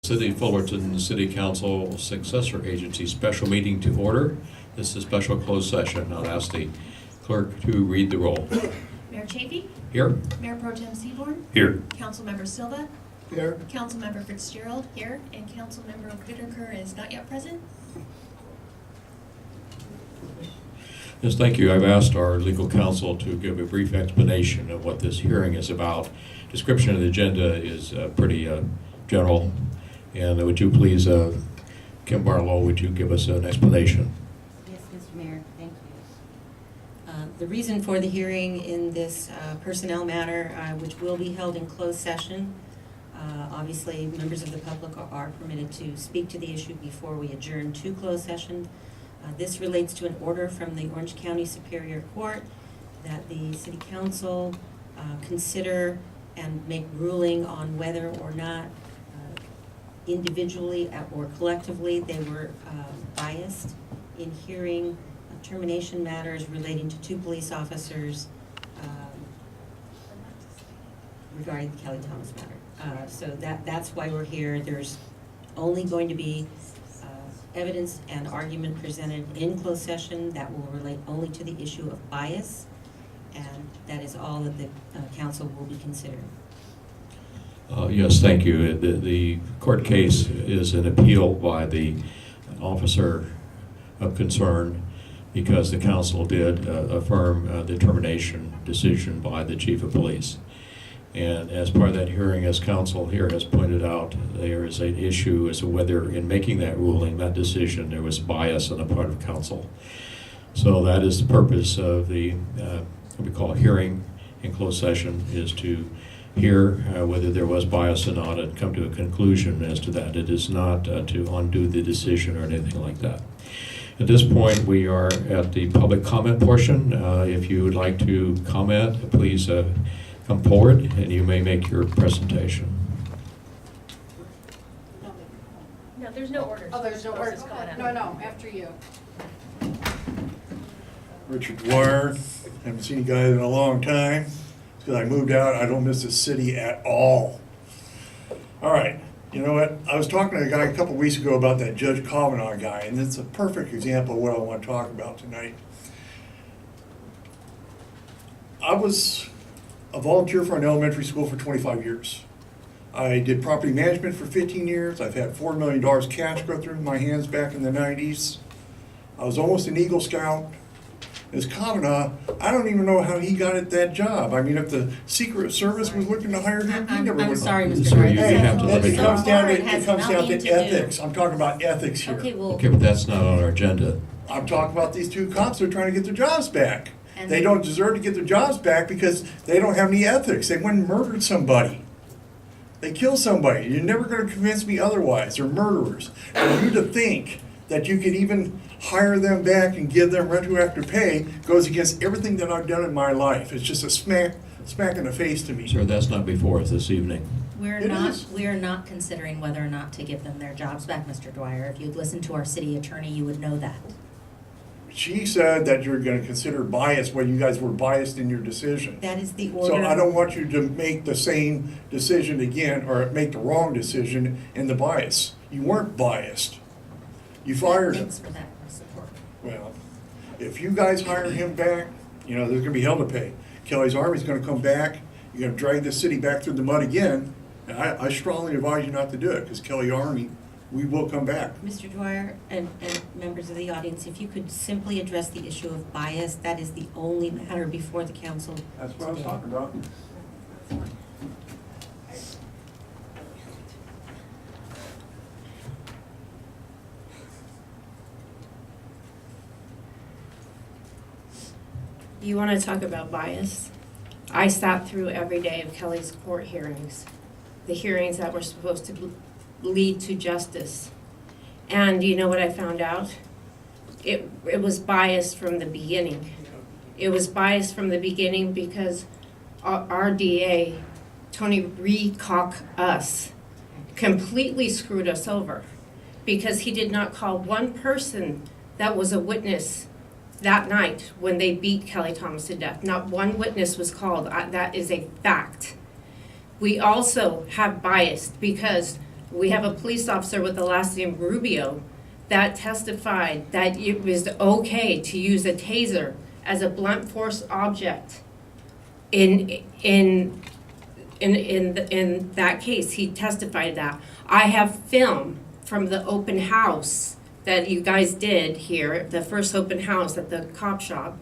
City Fullerton City Council Successor Agency Special Meeting to order. This is a special closed session. I'll ask the clerk to read the roll. Mayor Chafee? Here. Mayor Pro Tem Seaborn? Here. Councilmember Silva? Here. Councilmember Fitzgerald? Here. And Councilmember Whitaker is not yet present. Yes, thank you. I've asked our legal counsel to give a brief explanation of what this hearing is about. Description of the agenda is pretty general. And would you please, Kim Barlow, would you give us an explanation? Yes, Mr. Mayor, thank you. The reason for the hearing in this personnel matter, which will be held in closed session, obviously members of the public are permitted to speak to the issue before we adjourn to closed session. This relates to an order from the Orange County Superior Court that the City Council consider and make ruling on whether or not individually or collectively they were biased in hearing termination matters relating to two police officers regarding the Kelly Thomas matter. So that's why we're here. There's only going to be evidence and argument presented in closed session that will relate only to the issue of bias, and that is all that the council will be considering. Yes, thank you. The court case is an appeal by the officer of concern because the council did affirm the termination decision by the chief of police. And as part of that hearing, as council here has pointed out, there is an issue as to whether in making that ruling, that decision, there was bias on the part of council. So that is the purpose of the, what we call a hearing in closed session, is to hear whether there was bias or not and come to a conclusion as to that. It is not to undo the decision or anything like that. At this point, we are at the public comment portion. If you would like to comment, please come forward and you may make your presentation. No, there's no orders. Oh, there's no orders. going No, after you. Richard Dwyer. Haven't seen you guys in a long time. Because I moved out, I don't miss the city at all. All right, you know what? I was talking to a guy a couple weeks ago about that Judge Kavanaugh guy, and it's a perfect example of what I want to talk about tonight. I was a volunteer for an elementary school for 25 years. I did property management for 15 years. I've had $4 million cash go through my hands back in the 90s. I was almost an Eagle Scout. As Kavanaugh, I don't even know how he got at that job. I mean, if the Secret Service was looking to hire him, he never would. I'm sorry, Mr. Sir, you Dwyer. have to limit It comes down It has to nothing to do. ethics. I'm talking about ethics here. Okay, well, Okay, but that's not on our agenda. I'm talking about these two cops that are trying to get their jobs back. And- They don't deserve to get their jobs back because they don't have any ethics. They went and murdered somebody. They killed somebody. You're never going to convince me otherwise. They're murderers. For you to think that you could even hire them back and give them retroactive pay goes against everything that I've done in my life. It's just a smack in the face to me. Sir, that's not before us this evening. It is. We are not considering whether or not to give them their jobs back, Mr. Dwyer. If you'd listened to our city attorney, you would know that. She said that you're going to consider bias when you guys were biased in your decision. that is the order. So I don't want you to make the same decision again or make the wrong decision in the bias. You weren't biased. You fired him. Thanks for that support. Well, if you guys hire him back, you know, there's gonna be hell to pay. Kelly's Army's gonna come back, you're gonna drag this city back through the mud again. And I strongly advise you not to do it, because Kelly Army, we will come back. Mr. Dwyer and members of the audience, if you could simply address the issue of bias, that is the only matter before the council That's what I was today. talking about. You want to talk about bias? I sat through every day of Kelly's court hearings, the hearings that were supposed to lead to justice. And you know what I found out? It was biased from the beginning. It was biased from the beginning because our DA, Tony Recock us, completely screwed us over because he did not call one person that was a witness that night when they beat Kelly Thomas to death. Not one witness was called. That is a fact. We also have bias because We have a police officer with the last name Rubio that testified that it was okay to use a taser as a blunt force object. In that case, he testified that. I have film from the open house that you guys did here, the first open house at the cop shop.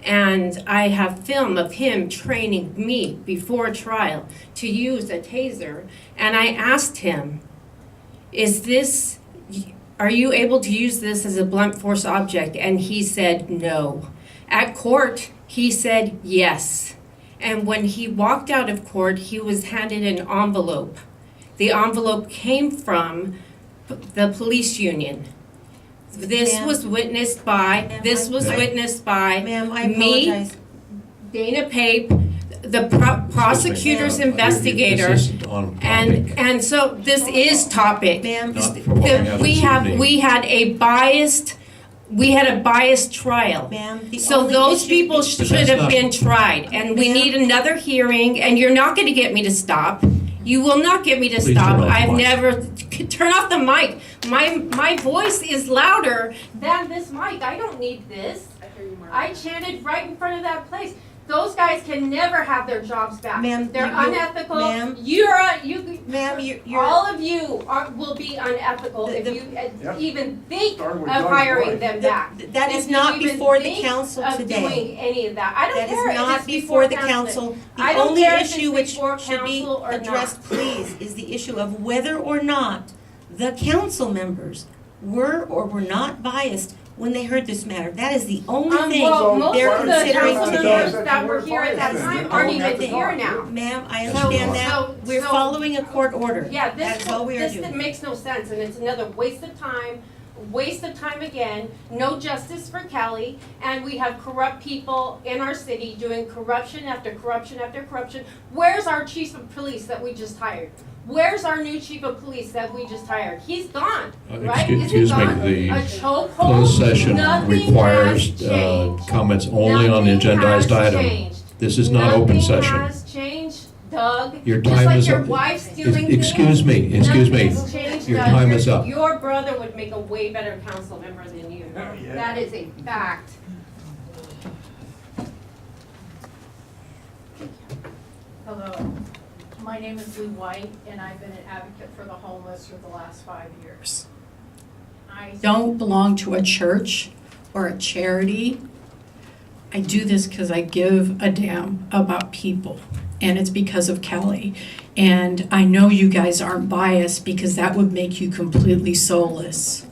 And I have film of him training me before trial to use a taser. And I asked him, are you able to use this as a blunt force object? And he said no. At court, he said yes. And when he walked out of court, he was handed an envelope. The envelope came from the police union. This Ma'am. was witnessed by, Ma'am, this was Ma'am. witnessed by Ma'am, I me, apologize. Dana Pape, the prosecutor's Ma'am, investigator. This isn't on topic. And so this is topic. Ma'am, Not for what we have this evening. We had a biased trial. ma'am, the So only those issue people is- But should that's have not- been tried, and we Ma'am. need another hearing, and you're not gonna get me to stop. You will not get me to Please stop. turn off the I've mic. never, turn off the mic. My voice is louder than this mic. I don't need this. I chanted right in front of that place. Those guys can never have their jobs back. Ma'am, They're you- unethical. ma'am. Ma'am, you're. all of you will be unethical if you Yep. even think Starting of with John's hiring wife. them back. That If is you not even before the think council of today. doing any of that. I don't That care is if not it's before the council. council. I The don't only care if it's issue which before should be council or addressed, not. please, is the issue of whether or not the council members were or were not biased when they heard this matter. That is the only thing Well, most they're of the considering council today. members that were here at that time aren't even here now. Ma'am, I So- understand that. so- We're so- following a court order. Yeah, That's all we are this doing. makes no sense, and it's another waste of time again, no justice for Kelly, and we have corrupt people in our city doing corruption after corruption after corruption. Where's our chief of police that we just hired? Where's our new chief of police that we just hired? He's gone, right? Is he Excuse me, gone? the A chokehold? closed session Nothing requires has changed. comments only on the Nothing agendized has item. changed. This is not open session. Nothing has changed, Doug. Your Just time like is your up. wife stealing Excuse me, things. excuse me. Nothing's changed, Your Doug. time is up. Your brother would make a way better council member than you. Yeah. That is a fact. Hello, my name is Lou White, and I've been an advocate for the homeless for the last 5 years. I don't belong to a church or a charity. I do this because I give a damn about people, and it's because of Kelly. And I know you guys aren't biased because that would make you completely soulless.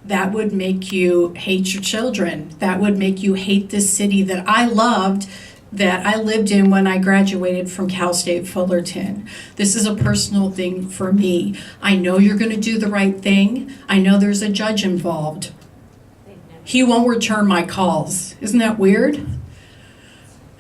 That would make you hate your children. That would make you hate this city that I loved, that I lived in when I graduated from Cal State Fullerton. This is a personal thing for me. I know you're going to do the right thing. I know there's a judge involved. He won't return my calls. Isn't that weird?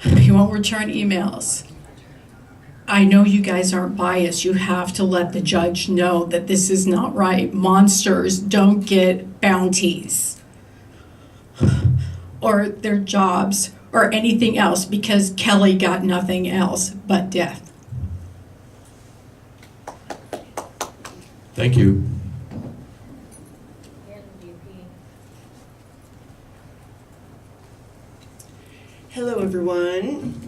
He won't return emails. I know you guys aren't biased. You have to let the judge know that this is not right. Monsters don't get bounties or their jobs or anything else because Kelly got nothing else but death. Thank you. Hello, everyone.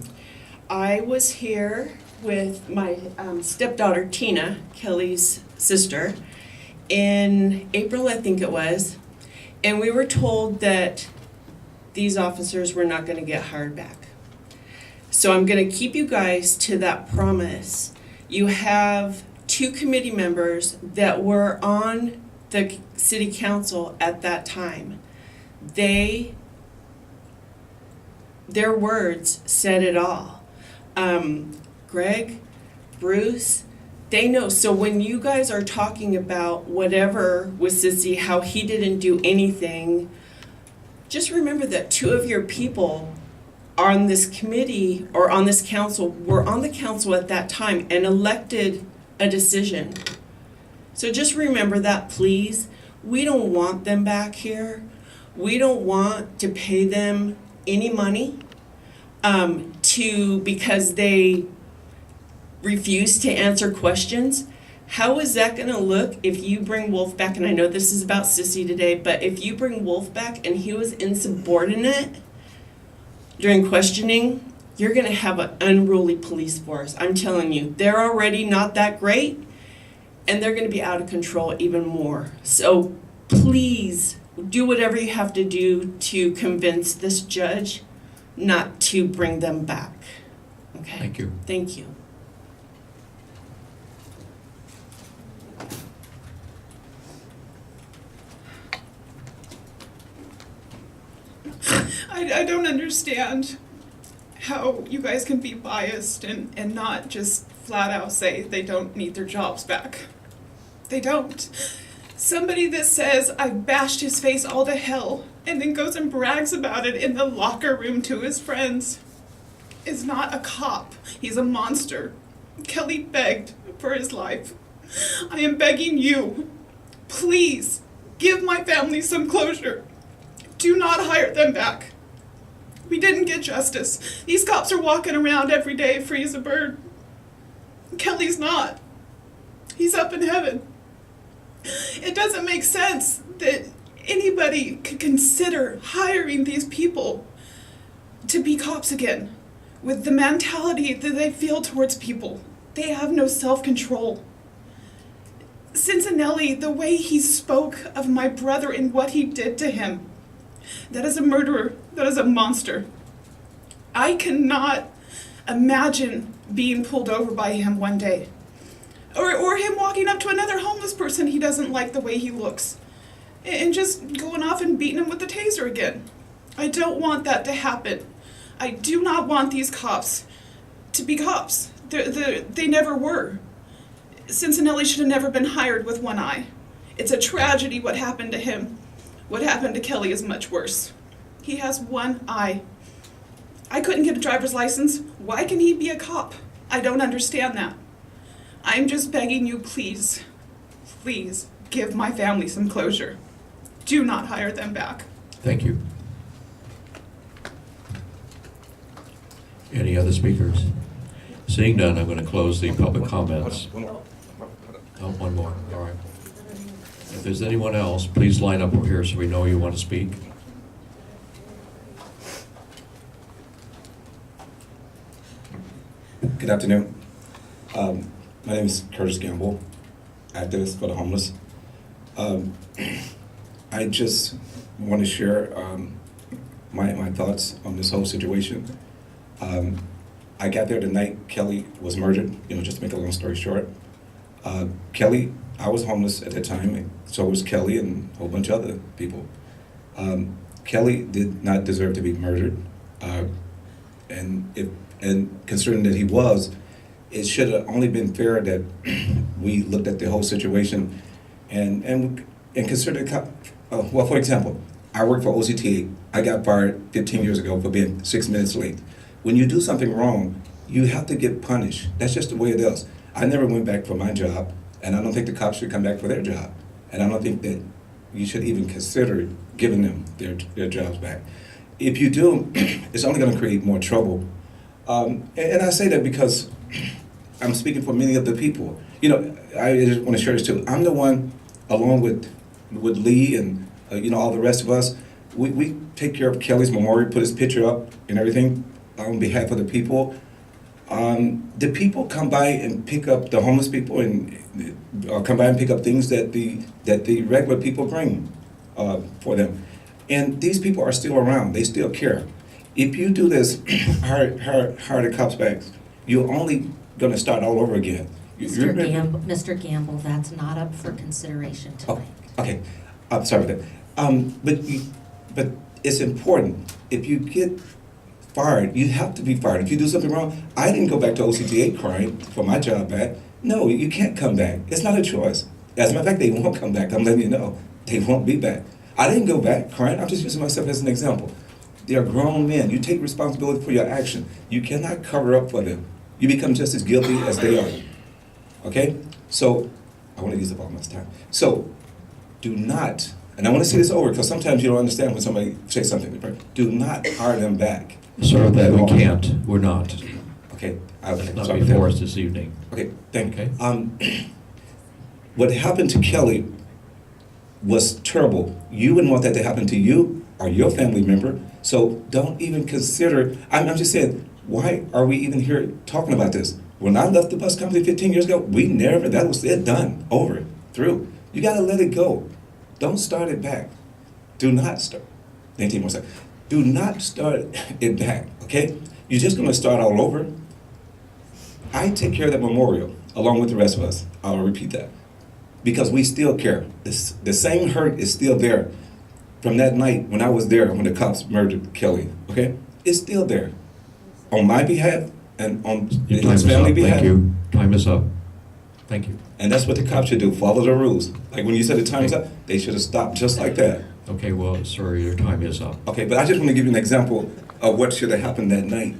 I was here with my stepdaughter, Tina, Kelly's sister, in April, I think it was, and we were told that these officers were not going to get hired back. So I'm going to keep you guys to that promise. You have 2 committee members that were on the city council at that time. Their words said it all. Greg, Bruce, they know. So when you guys are talking about whatever with Sissy, how he didn't do anything, just remember that 2 of your people on this committee or on this council were on the council at that time and elected a decision. So just remember that, please. We don't want them back here. We don't want to pay them any money because they refuse to answer questions. How is that gonna look if you bring Wolfe back, and I know this is about Sissy today, but if you bring Wolfe back and he was insubordinate during questioning, you're gonna have an unruly police force. I'm telling you, they're already not that great, and they're gonna be out of control even more. So please, do whatever you have to do to convince this judge not to bring them back. Okay? Thank you. Thank you. I don't understand how you guys can be biased and not just flat out say they don't need their jobs back. They don't. Somebody that says I bashed his face all to hell and then goes and brags about it in the locker room to his friends is not a cop. He's a monster. Kelly begged for his life. I am begging you, please give my family some closure. Do not hire them back. We didn't get justice. These cops are walking around every day free as a bird. Kelly's not. He's up in heaven. It doesn't make sense that anybody could consider hiring these people to be cops again with the mentality that they feel towards people. They have no self-control. Cicinelli, the way he spoke of my brother and what he did to him, that is a murderer. That is a monster. I cannot imagine being pulled over by him one day. Or him walking up to another homeless person he doesn't like the way he looks. And just going off and beating him with the taser again. I don't want that to happen. I do not want these cops to be cops. They never were. Cicinelli should have never been hired with one eye. It's a tragedy what happened to him. What happened to Kelly is much worse. He has one eye. I couldn't get a driver's license. Why can he be a cop? I don't understand that. I'm just begging you, please, please give my family some closure. Do not hire them back. Thank you. Any other speakers? Seeing none, I'm going to close the public comments. Oh, one more, all right. If there's anyone else, please line up over here so we know you want to speak. Good afternoon. My name is Curtis Gamble, activist for the homeless. I just want to share my thoughts on this whole situation. I got there the night Kelly was murdered, just to make a long story short. Kelly, I was homeless at that time, and so was Kelly and a whole bunch of other people. Kelly did not deserve to be murdered, and considering that he was, it should have only been fair that we looked at the whole situation and considered. Well, for example, I worked for OCTA. I got fired 15 years ago for being 6 minutes late. When you do something wrong, you have to get punished. That's just the way it is. I never went back for my job, and I don't think the cops should come back for their job. And I don't think that you should even consider giving them their jobs back. If you do, it's only going to create more trouble. And I say that because I'm speaking for many of the people. I just want to share this too. I'm the one, along with Lee and all the rest of us, we take care of Kelly's memorial, put his picture up and everything on behalf of the people. The people come by and pick up the homeless people and come by and pick up things that the regular people bring for them. And these people are still around. They still care. If you do this, hire the cops back, you're only going to start all over again. Mr. Gamble, that's not up for consideration tonight. Oh, okay, I'm sorry for that. But it's important. If you get fired, you have to be fired. If you do something wrong, I didn't go back to OCTA crying for my job back. No, you can't come back. It's not a choice. As a matter of fact, they won't come back. I'm letting you know. They won't be back. I didn't go back crying. I'm just using myself as an example. They are grown men. You take responsibility for your action. You cannot cover up for them. You become just as guilty as they are. Okay? So, I want to use up all my time. So, do not, and I want to say this over because sometimes you don't understand when somebody says something. Do not hire them back. Sir, that we can't. We're not. Okay. Not before us this evening. Okay, thank you. Okay. what happened to Kelly was terrible. You wouldn't want that to happen to you or your family member, so don't even consider, I'm just saying, why are we even here talking about this? When I left the bus company 15 years ago, that was it, done, over, through. You gotta let it go. Don't start it back. Do not start, 19 more seconds. Do not start it back, okay? You're just gonna start all over. I take care of that memorial, along with the rest of us. I'll repeat that. Because we still care. The same hurt is still there from that night when I was there when the cops murdered Kelly, okay? It's still there. On my behalf and on Your time his is family up. behalf. Thank you. Time is up. Thank you. And that's what the cops should do, follow the rules. Like when you said the time is up, they should have stopped just like that. Okay, well, sir, your time is up. Okay, but I just want to give you an example of what should have happened that night.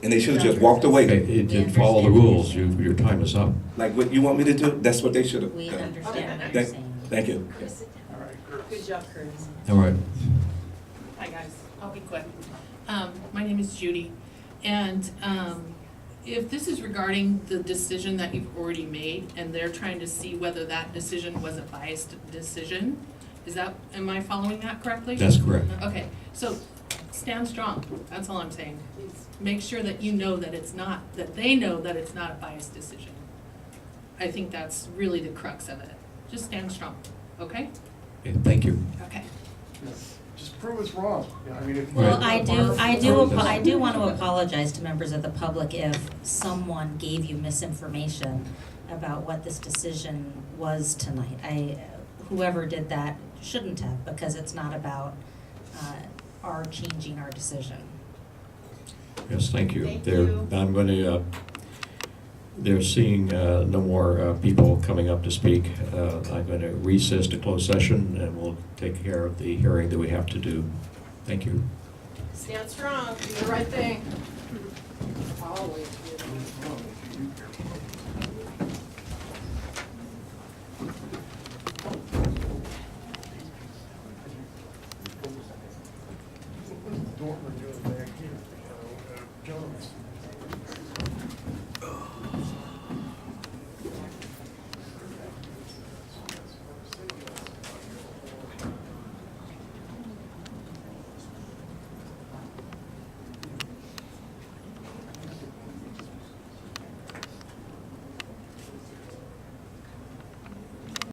And they should have just walked away. Okay, it did follow the rules. Your time is up. Like what you want me to do, that's what they should have We done. understand what you're saying. Thank you. Good job, Curtis. All right. Hi, guys. I'll be quick. My name is Judy, and if this is regarding the decision that you've already made, and they're trying to see whether that decision was a biased decision, am I following that correctly? That's correct. Okay, so stand strong. That's all I'm saying. Make sure that you know that it's not, that they know that it's not a biased decision. I think that's really the crux of it. Just stand strong, okay? Okay, thank you. Okay. Just prove it's wrong. Yeah, I mean, if- Well, Right. I do want to apologize to members of the public if someone gave you misinformation about what this decision was tonight. Whoever did that shouldn't have, because it's not about our changing our decision. Yes, thank you. Thank They're- you. I'm going to, they're seeing no more people coming up to speak. I'm going to recess to closed session, and we'll take care of the hearing that we have to do. Thank you. Stand strong, do the right thing. Always.